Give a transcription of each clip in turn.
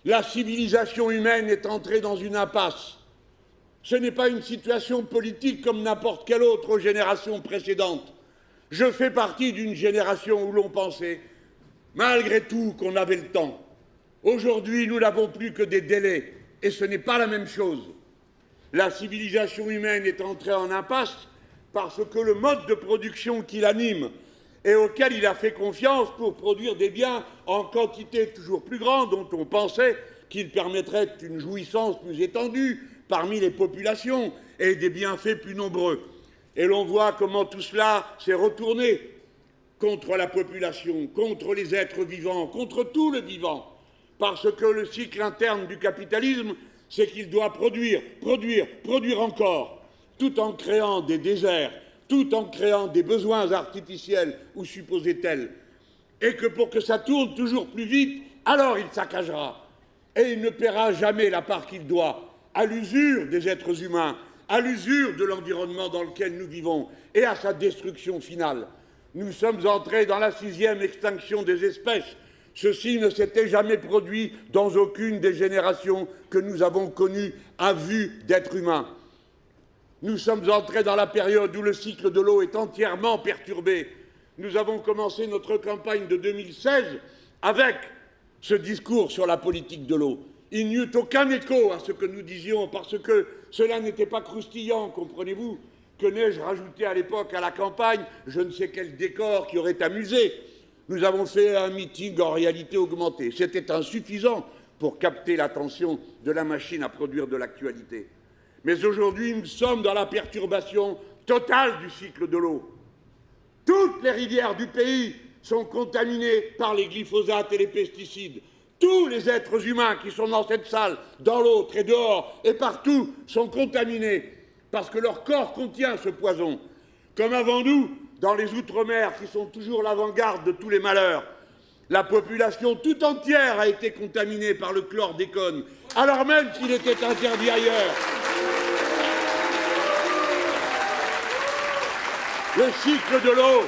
La civilisation humaine est entrée dans une impasse. Ce n'est pas une situation politique comme n'importe quelle autre aux générations précédentes. Je fais partie d'une génération où l'on pensait, malgré tout, qu'on avait le temps. Aujourd'hui, nous n'avons plus que des délais, et ce n'est pas la même chose. La civilisation humaine est entrée en impasse parce que le mode de production qui l'anime et auquel il a fait confiance pour produire des biens en quantité toujours plus grande dont on pensait qu'il permettrait une jouissance plus étendue parmi les populations et des bienfaits plus nombreux. Et l'on voit comment tout cela s'est retourné contre la population, contre les êtres vivants, contre tout le vivant, parce que le cycle interne du capitalisme, c'est qu'il doit produire, produire, produire encore, tout en créant des déserts, tout en créant des besoins artificiels ou supposés tels, et que pour que ça tourne toujours plus vite, alors il saccagera, et il ne paiera jamais la part qu'il doit à l'usure des êtres humains, à l'usure de l'environnement dans lequel nous vivons, et à sa destruction finale. Nous sommes entrés dans la 6e extinction des espèces. Ceci ne s'était jamais produit dans aucune des générations que nous avons connues à vue d'êtres humains. Nous sommes entrés dans la période où le cycle de l'eau est entièrement perturbé. Nous avons commencé notre campagne de 2016 avec ce discours sur la politique de l'eau. Il n'y eut aucun écho à ce que nous disions, parce que cela n'était pas croustillant, comprenez-vous. Que n'ai-je rajouté à l'époque à la campagne? Je ne sais quel décor qui aurait amusé. Nous avons fait un meeting en réalité augmentée. C'était insuffisant pour capter l'attention de la machine à produire de l'actualité. Mais aujourd'hui, nous sommes dans la perturbation totale du cycle de l'eau. Toutes les rivières du pays sont contaminées par les glyphosates et les pesticides. Tous les êtres humains qui sont dans cette salle, dans l'autre et dehors et partout sont contaminés parce que leur corps contient ce poison. Comme avant nous, dans les Outre-mer, qui sont toujours l'avant-garde de tous les malheurs, la population tout entière a été contaminée par le chlordécone, alors même qu'il était interdit ailleurs. Le cycle de l'eau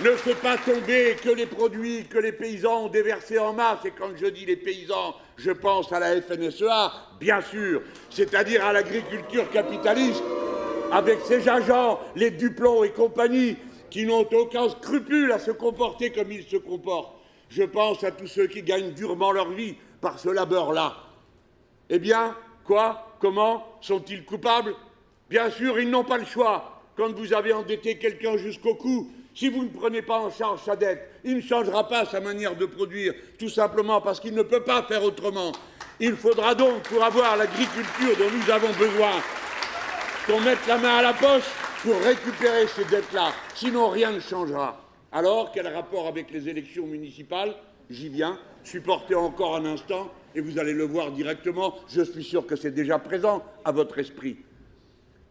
ne fait pas tomber que les produits que les paysans ont déversés en masse. Et quand je dis les paysans, je pense à la FNSEA, bien sûr, c'est-à-dire à l'agriculture capitaliste, avec ses agents, les Duplon et compagnie, qui n'ont aucun scrupule à se comporter comme ils se comportent. Je pense à tous ceux qui gagnent durement leur vie par ce labeur-là. Eh bien, quoi? Comment? Sont-ils coupables? Bien sûr, ils n'ont pas le choix. Quand vous avez endetté quelqu'un jusqu'au cou, si vous ne prenez pas en charge sa dette, il ne changera pas sa manière de produire, tout simplement parce qu'il ne peut pas faire autrement. Il faudra donc, pour avoir l'agriculture dont nous avons besoin, qu'on mette la main à la poche pour récupérer ces dettes-là. Sinon, rien ne changera. Alors, quel rapport avec les élections municipales? J'y viens. Supportez encore un instant et vous allez le voir directement. Je suis sûr que c'est déjà présent à votre esprit.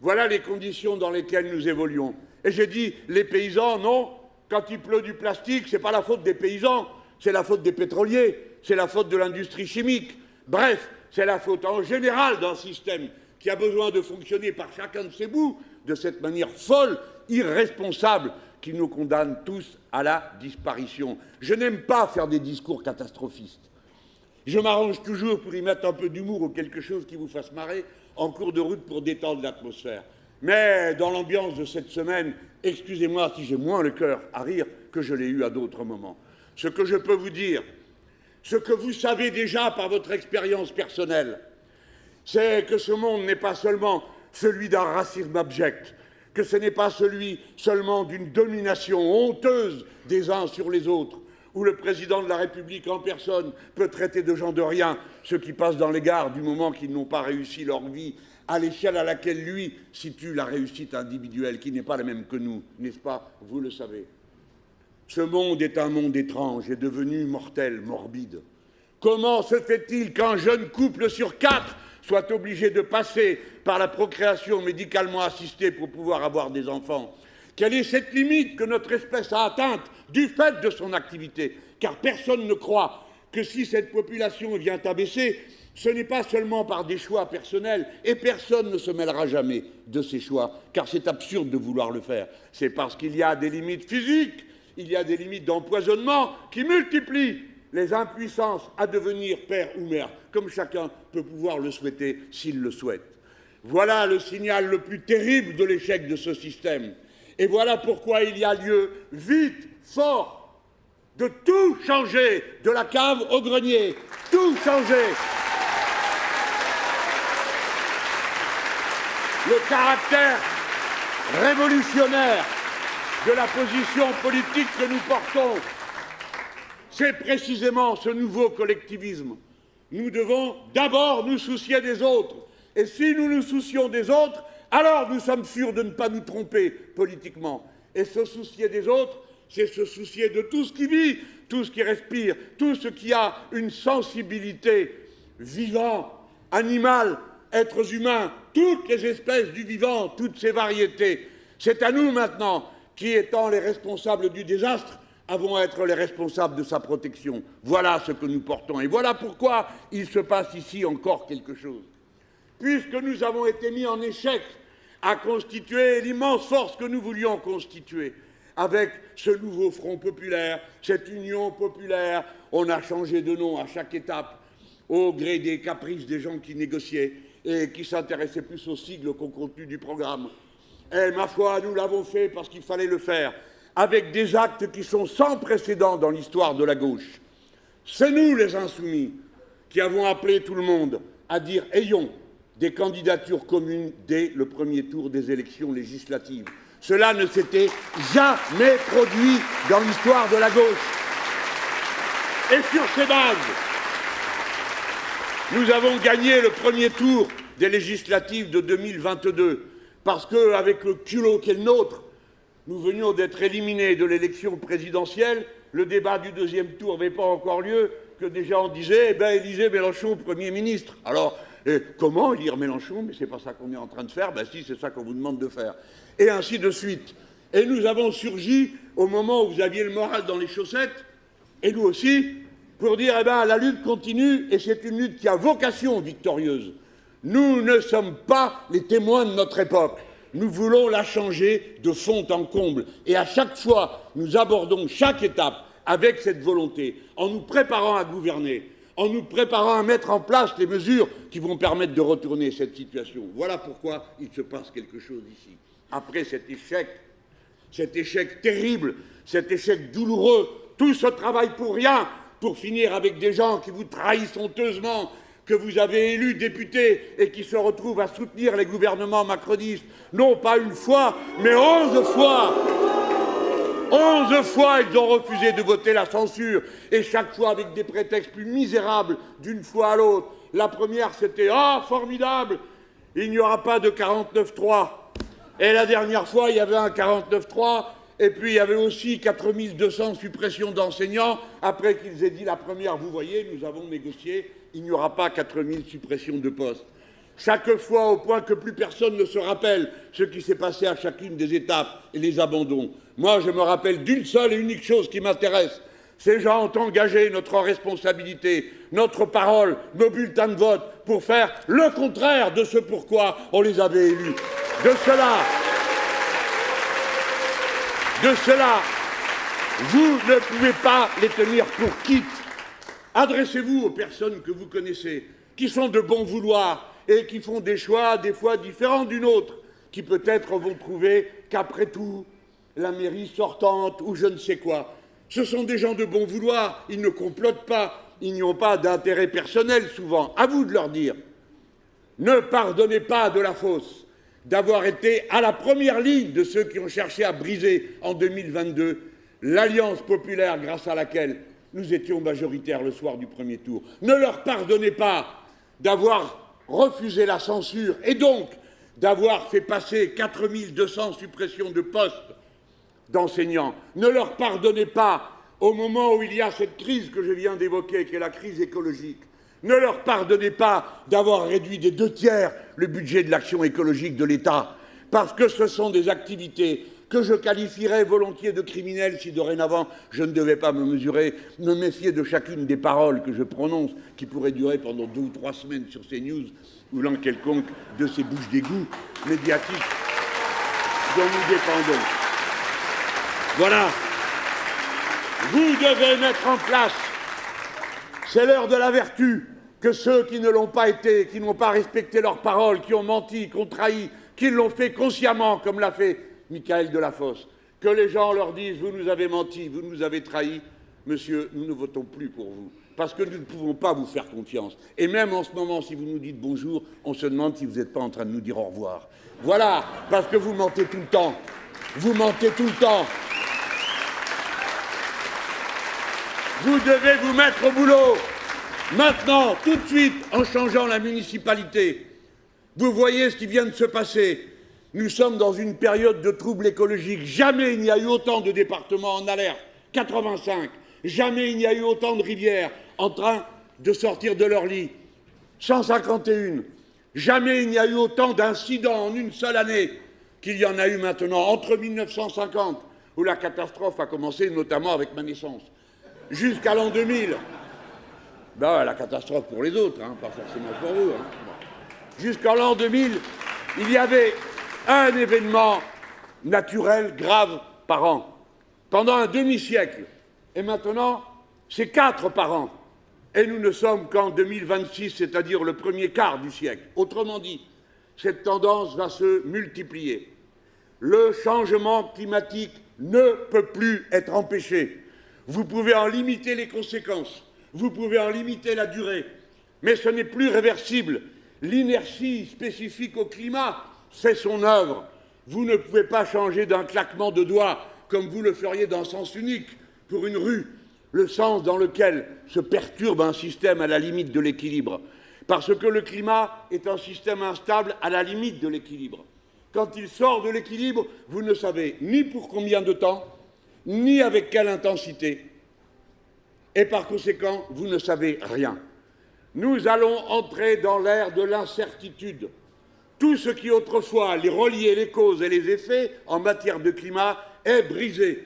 Voilà les conditions dans lesquelles nous évoluons. Et j'ai dit, les paysans, non, quand il pleut du plastique, ce n'est pas la faute des paysans, c'est la faute des pétroliers, c'est la faute de l'industrie chimique. Bref, c'est la faute en général d'un système qui a besoin de fonctionner par chacun de ses bouts, de cette manière folle, irresponsable, qui nous condamne tous à la disparition. Je n'aime pas faire des discours catastrophistes. Je m'arrange toujours pour y mettre un peu d'humour ou quelque chose qui vous fasse marrer en cours de route pour détendre l'atmosphère. Mais dans l'ambiance de cette semaine, excusez-moi si j'ai moins le cœur à rire que je l'ai eu à d'autres moments. Ce que je peux vous dire, ce que vous savez déjà par votre expérience personnelle, c'est que ce monde n'est pas seulement celui d'un racisme abject, que ce n'est pas celui seulement d'une domination honteuse des uns sur les autres, où le président de la République en personne peut traiter de gens de rien ceux qui passent dans les gares du moment qu'ils n'ont pas réussi leur vie à l'échelle à laquelle lui situe la réussite individuelle, qui n'est pas la même que nous, n'est-ce pas? Vous le savez. Ce monde est un monde étrange et devenu mortel, morbide. Comment se fait-il qu'un jeune couple sur 4 soit obligé de passer par la procréation médicalement assistée pour pouvoir avoir des enfants? Quelle est cette limite que notre espèce a atteinte du fait de son activité? Car personne ne croit que si cette population vient à baisser, ce n'est pas seulement par des choix personnels, et personne ne se mêlera jamais de ces choix, car c'est absurde de vouloir le faire. C'est parce qu'il y a des limites physiques, il y a des limites d'empoisonnement qui multiplient les impuissances à devenir père ou mère, comme chacun peut pouvoir le souhaiter s'il le souhaite. Voilà le signal le plus terrible de l'échec de ce système. Et voilà pourquoi il y a lieu, vite, fort, de tout changer, de la cave au grenier, tout changer. Le caractère révolutionnaire de la position politique que nous portons, c'est précisément ce nouveau collectivisme. Nous devons d'abord nous soucier des autres. Et si nous nous soucions des autres, alors nous sommes sûrs de ne pas nous tromper politiquement. Et se soucier des autres, c'est se soucier de tout ce qui vit, tout ce qui respire, tout ce qui a une sensibilité vivant, animal, êtres humains, toutes les espèces du vivant, toutes ces variétés. C'est à nous maintenant, qui étant les responsables du désastre, avons à être les responsables de sa protection. Voilà ce que nous portons. Et voilà pourquoi il se passe ici encore quelque chose. Puisque nous avons été mis en échec à constituer l'immense force que nous voulions constituer, avec ce nouveau Front populaire, cette Union populaire, on a changé de nom à chaque étape, au gré des caprices des gens qui négociaient et qui s'intéressaient plus aux sigles qu'au contenu du programme. Et ma foi, nous l'avons fait parce qu'il fallait le faire, avec des actes qui sont sans précédent dans l'histoire de la gauche. C'est nous, les insoumis, qui avons appelé tout le monde à dire « ayons » des candidatures communes dès le premier tour des élections législatives. Cela ne s'était jamais produit dans l'histoire de la gauche. Et sur ces bases, nous avons gagné le premier tour des législatives de 2022, parce qu'avec le culot qui est le nôtre, nous venions d'être éliminés de l'élection présidentielle, le débat du deuxième tour n'avait pas encore lieu, que déjà on disait, eh bien, élisez Mélenchon Premier ministre. Alors, comment élire Mélenchon? Mais c'est pas ça qu'on est en train de faire. Ben si, c'est ça qu'on vous demande de faire. Et ainsi de suite. Et nous avons surgi au moment où vous aviez le moral dans les chaussettes, et nous aussi, pour dire, eh bien, la lutte continue, et c'est une lutte qui a vocation victorieuse. Nous ne sommes pas les témoins de notre époque. Nous voulons la changer de fond en comble. Et à chaque fois, nous abordons chaque étape avec cette volonté, en nous préparant à gouverner, en nous préparant à mettre en place les mesures qui vont permettre de retourner cette situation. Voilà pourquoi il se passe quelque chose ici. Après cet échec terrible, cet échec douloureux, tout ce travail pour rien, pour finir avec des gens qui vous trahissent honteusement, que vous avez élus députés et qui se retrouvent à soutenir les gouvernements macronistes, non pas une fois, mais 11 fois. 11 fois, ils ont refusé de voter la censure, et chaque fois avec des prétextes plus misérables d'une fois à l'autre. La première, c'était « Ah, formidable, il n'y aura pas de 49-3 ». Et la dernière fois, il y avait un 49-3, et puis il y avait aussi 4200 suppressions d'enseignants, après qu'ils aient dit la première, vous voyez, nous avons négocié, il n'y aura pas 4000 suppressions de postes. Chaque fois, au point que plus personne ne se rappelle ce qui s'est passé à chacune des étapes et les abandons. Moi, je me rappelle d'une seule et unique chose qui m'intéresse. Ces gens ont engagé notre responsabilité, notre parole, nos bulletins de vote pour faire le contraire de ce pourquoi on les avait élus. De cela, vous ne pouvez pas les tenir pour quitte. Adressez-vous aux personnes que vous connaissez, qui sont de bon vouloir et qui font des choix, des fois différents d'une autre, qui peut-être vont trouver qu'après tout, la mairie sortante ou je ne sais quoi. Ce sont des gens de bon vouloir, ils ne complotent pas, ils n'y ont pas d'intérêt personnel souvent. À vous de leur dire. Ne pardonnez pas de la fausse d'avoir été à la première ligne de ceux qui ont cherché à briser en 2022 l'alliance populaire grâce à laquelle nous étions majoritaires le soir du premier tour. Ne leur pardonnez pas d'avoir refusé la censure et donc d'avoir fait passer 4200 suppressions de postes d'enseignants. Ne leur pardonnez pas, au moment où il y a cette crise que je viens d'évoquer, qui est la crise écologique, ne leur pardonnez pas d'avoir réduit des 2/3 le budget de l'action écologique de l'État, parce que ce sont des activités que je qualifierais volontiers de criminelles si dorénavant je ne devais pas me méfier de chacune des paroles que je prononce, qui pourraient durer pendant 2 ou 3 semaines sur CNews ou l'un quelconque de ces bouches d'égout médiatiques dont nous dépendons. Voilà. Vous devez mettre en place C'est l'heure de la vertu, que ceux qui ne l'ont pas été, qui n'ont pas respecté leurs paroles, qui ont menti, qui ont trahi, qui l'ont fait consciemment, comme l'a fait Michael Delafosse, que les gens leur disent « vous nous avez menti, vous nous avez trahis, monsieur, nous ne votons plus pour vous ». Parce que nous ne pouvons pas vous faire confiance. Et même en ce moment, si vous nous dites bonjour, on se demande si vous n'êtes pas en train de nous dire au revoir. Voilà, parce que vous mentez tout le temps. Vous mentez tout le temps. Vous devez vous mettre au boulot. Maintenant, tout de suite, en changeant la municipalité. Vous voyez ce qui vient de se passer. Nous sommes dans une période de troubles écologiques. Jamais il n'y a eu autant de départements en alerte. 85. Jamais il n'y a eu autant de rivières en train de sortir de leur lit. 151. Jamais il n'y a eu autant d'incidents en une seule année qu'il y en a eu maintenant, entre 1950, où la catastrophe a commencé, notamment avec ma naissance, jusqu'à l'an 2000. Ben, la catastrophe pour les autres, hein, pas forcément pour vous. Hein. Bon. Jusqu'à l'an 2000, il y avait un événement naturel grave par an, pendant un demi-siècle. Et maintenant, c'est 4 par an. Et nous ne sommes qu'en 2026, c'est-à-dire le premier quart du siècle. Autrement dit, cette tendance va se multiplier. Le changement climatique ne peut plus être empêché. Vous pouvez en limiter les conséquences, vous pouvez en limiter la durée, mais ce n'est plus réversible. L'inertie spécifique au climat fait son œuvre. Vous ne pouvez pas changer d'un claquement de doigts comme vous le feriez d'un sens unique pour une rue, le sens dans lequel se perturbe un système à la limite de l'équilibre. Parce que le climat est un système instable à la limite de l'équilibre. Quand il sort de l'équilibre, vous ne savez ni pour combien de temps, ni avec quelle intensité. Et par conséquent, vous ne savez rien. Nous allons entrer dans l'ère de l'incertitude. Tout ce qui autrefois les reliait, les causes et les effets en matière de climat est brisé.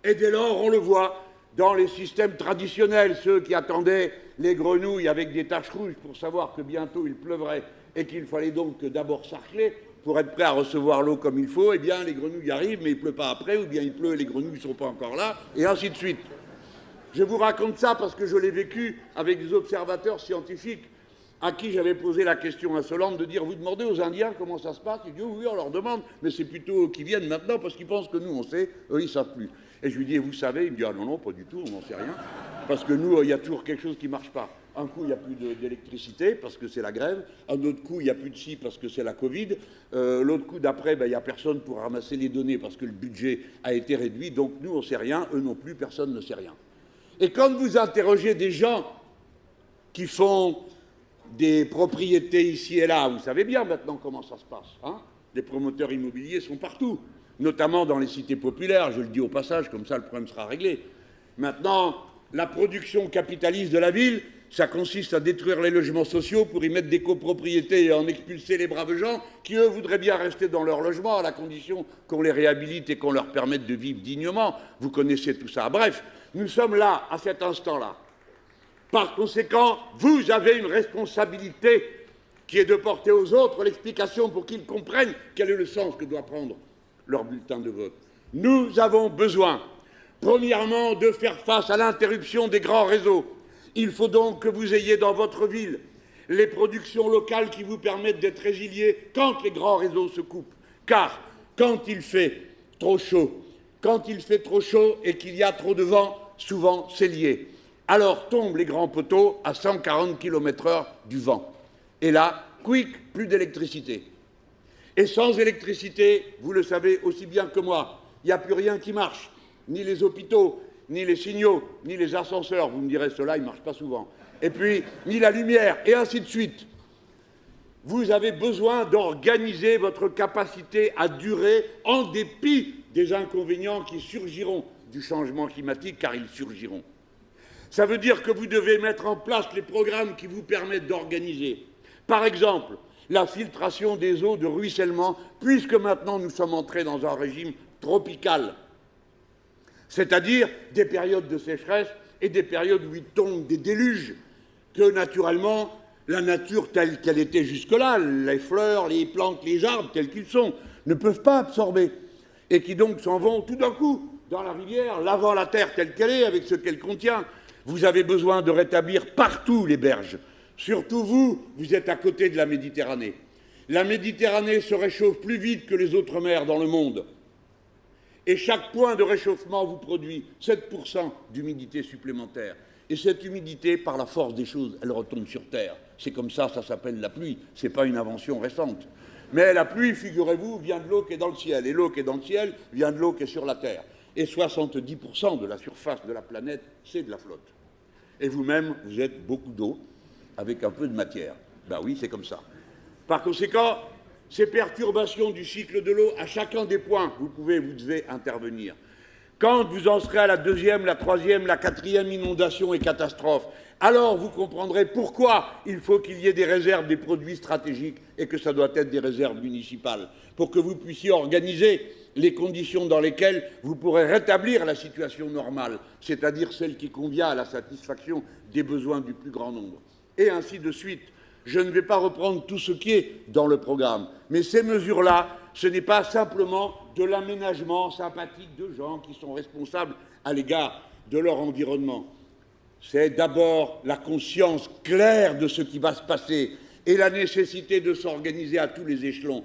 Et dès lors, on le voit dans les systèmes traditionnels, ceux qui attendaient les grenouilles avec des taches rouges pour savoir que bientôt il pleuvrait et qu'il fallait donc d'abord sarcler pour être prêt à recevoir l'eau comme il faut, eh bien les grenouilles arrivent mais il ne pleut pas après, ou bien il pleut et les grenouilles ne sont pas encore là, et ainsi de suite. Je vous raconte ça parce que je l'ai vécu avec des observateurs scientifiques à qui j'avais posé la question insolente de dire « Vous demandez aux Indiens comment ça se passe ?» Ils disent « Oui, on leur demande, mais c'est plutôt eux qui viennent maintenant parce qu'ils pensent que nous, on sait, eux, ils ne savent plus. » Et je lui dis « Et vous savez ?» Il me dit « Ah non, non, pas du tout, on n'en sait rien. Parce que nous, il y a toujours quelque chose qui ne marche pas. Un coup, il n'y a plus d'électricité parce que c'est la grève. Un autre coup, il n'y a plus de scie parce que c'est la Covid. L'autre coup d'après, il n'y a personne pour ramasser les données parce que le budget a été réduit. Donc nous, on ne sait rien, eux non plus, personne ne sait rien. » Et quand vous interrogez des gens qui font des propriétés ici et là, vous savez bien maintenant comment ça se passe. Hein, les promoteurs immobiliers sont partout, notamment dans les cités populaires, je le dis au passage, comme ça le problème sera réglé. Maintenant, la production capitaliste de la ville, ça consiste à détruire les logements sociaux pour y mettre des copropriétés et en expulser les braves gens qui, eux, voudraient bien rester dans leur logement à la condition qu'on les réhabilite et qu'on leur permette de vivre dignement. Vous connaissez tout ça. Bref, nous sommes là, à cet instant-là. Par conséquent, vous avez une responsabilité qui est de porter aux autres l'explication pour qu'ils comprennent quel est le sens que doit prendre leur bulletin de vote. Nous avons besoin, premièrement, de faire face à l'interruption des grands réseaux. Il faut donc que vous ayez dans votre ville les productions locales qui vous permettent d'être résiliés quand les grands réseaux se coupent. Car quand il fait trop chaud et qu'il y a trop de vent, souvent c'est lié. Alors tombent les grands poteaux à 140 km/h du vent. Et là, quick, plus d'électricité. Et sans électricité, vous le savez aussi bien que moi, il n'y a plus rien qui marche. Ni les hôpitaux, ni les signaux, ni les ascenseurs. Vous me direz, ceux-là, ils ne marchent pas souvent. Et puis, ni la lumière, et ainsi de suite. Vous avez besoin d'organiser votre capacité à durer en dépit des inconvénients qui surgiront du changement climatique, car ils surgiront. Ça veut dire que vous devez mettre en place les programmes qui vous permettent d'organiser. Par exemple, la filtration des eaux de ruissellement, puisque maintenant nous sommes entrés dans un régime tropical, c'est-à-dire des périodes de sécheresse et des périodes où il tombe des déluges que, naturellement, la nature telle qu'elle était jusque-là, les fleurs, les plantes, les arbres tels qu'ils sont, ne peuvent pas absorber, et qui donc s'en vont tout d'un coup dans la rivière, lavant la terre telle qu'elle est, avec ce qu'elle contient. Vous avez besoin de rétablir partout les berges. Surtout vous, vous êtes à côté de la Méditerranée. La Méditerranée se réchauffe plus vite que les autres mers dans le monde. Et chaque point de réchauffement vous produit 7% d'humidité supplémentaire. Et cette humidité, par la force des choses, elle retombe sur Terre. C'est comme ça s'appelle la pluie. Ce n'est pas une invention récente. Mais la pluie, figurez-vous, vient de l'eau qui est dans le ciel. Et l'eau qui est dans le ciel vient de l'eau qui est sur la Terre. Et 70% de la surface de la planète, c'est de la flotte. Et vous-même, vous êtes beaucoup d'eau avec un peu de matière. Ben oui, c'est comme ça. Par conséquent, ces perturbations du cycle de l'eau, à chacun des points, vous devez intervenir. Quand vous en serez à la deuxième, la troisième, la quatrième inondation et catastrophe, alors vous comprendrez pourquoi il faut qu'il y ait des réserves des produits stratégiques et que ça doit être des réserves municipales, pour que vous puissiez organiser les conditions dans lesquelles vous pourrez rétablir la situation normale, c'est-à-dire celle qui convient à la satisfaction des besoins du plus grand nombre. Et ainsi de suite. Je ne vais pas reprendre tout ce qui est dans le programme, mais ces mesures-là, ce n'est pas simplement de l'aménagement sympathique de gens qui sont responsables à l'égard de leur environnement. C'est d'abord la conscience claire de ce qui va se passer et la nécessité de s'organiser à tous les échelons.